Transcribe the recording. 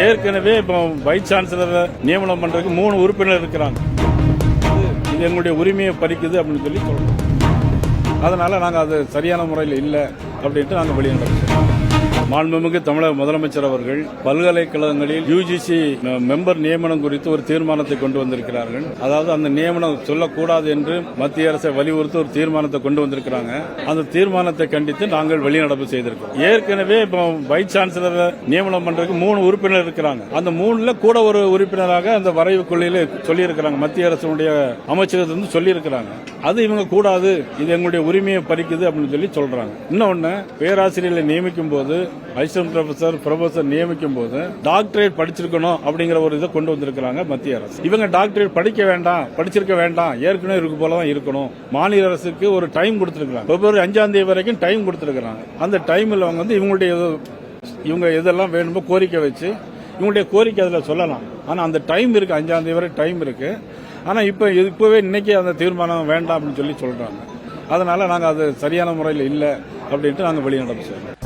ஏற்கனவே இப்போ vice chancellor நியமனம் பண்றதுக்கு 3 உறுப்பினர் இருக்கிறாங்க. இது எங்களுடைய உரிமையை பறிக்குது அப்படின்னு சொல்லி சொல்றோம். அதனால நாங்க அது சரியான முறையில் இல்லை அப்படின்ட்டு நாங்க வெளியிட்டோம். மாண்புமிகு தமிழக முதலமைச்சர் அவர்கள் பல்கலைக்கழகங்களில் யுஜிசி மெம்பர் நியமனம் குறித்து ஒரு தீர்மானத்தை கொண்டு வந்திருக்கிறார்கள். அதாவது அந்த நியமனம் சொல்லக்கூடாது என்று மத்திய அரசை வலியுறுத்தி ஒரு தீர்மானத்தை கொண்டு வந்திருக்கிறாங்க. அந்த தீர்மானத்தை கண்டித்து நாங்கள் வெளிநடப்பு செய்திருக்கிறோம். ஏற்கனவே இப்போ வைஸ் சான்சலர் நியமனம் பண்றதுக்கு 3 உறுப்பினர் இருக்கிறாங்க. அந்த 3ல கூட ஒரு உறுப்பினராக அந்த வரைவு கொள்கையில சொல்லியிருக்கிறாங்க. மத்திய அரசுடைய அமைச்சகத்திலிருந்து சொல்லியிருக்கிறாங்க. அது இவங்க கூடாது, இது எங்களுடைய உரிமையை பறிக்குது அப்படின்னு சொல்லி சொல்றாங்க. இன்னொன்னு, பேராசிரியர்களை நியமிக்கும் போது அசிஸ்டன்ட் ப்ரொஃபசர் நியமிக்கும் போது டாக்டரேட் படிச்சிருக்கணும் அப்படிங்கிற ஒரு இதை கொண்டு வந்திருக்கிறாங்க மத்திய அரசு. இவங்க டாக்டரேட் படிச்சிருக்க வேண்டாம், ஏற்கனவே இருக்கு போலதான் இருக்கணும். மாநில அரசுக்கு ஒரு டைம் கொடுத்திருக்காங்க. பிப்ரவரி 5ஆம் தேதி வரைக்கும் டைம் கொடுத்திருக்காங்க. அந்த டைம்ல அவங்க வந்து இவங்க எதெல்லாம் வேணுமோ கோரிக்கை வச்சு இவங்களுடைய கோரிக்கை அதில் சொல்லலாம். ஆனா அந்த டைம் இருக்கு, 5ஆம் தேதி வரை டைம் இருக்கு. ஆனா இப்பவே இன்னைக்கு அந்த தீர்மானம் வேண்டாம் அப்படின்னு சொல்லி சொல்றாங்க. அதனால நாங்க அது சரியான முறையில் இல்லை அப்படின்ட்டு நாங்க வெளிநடப்பு செய்யறோம்.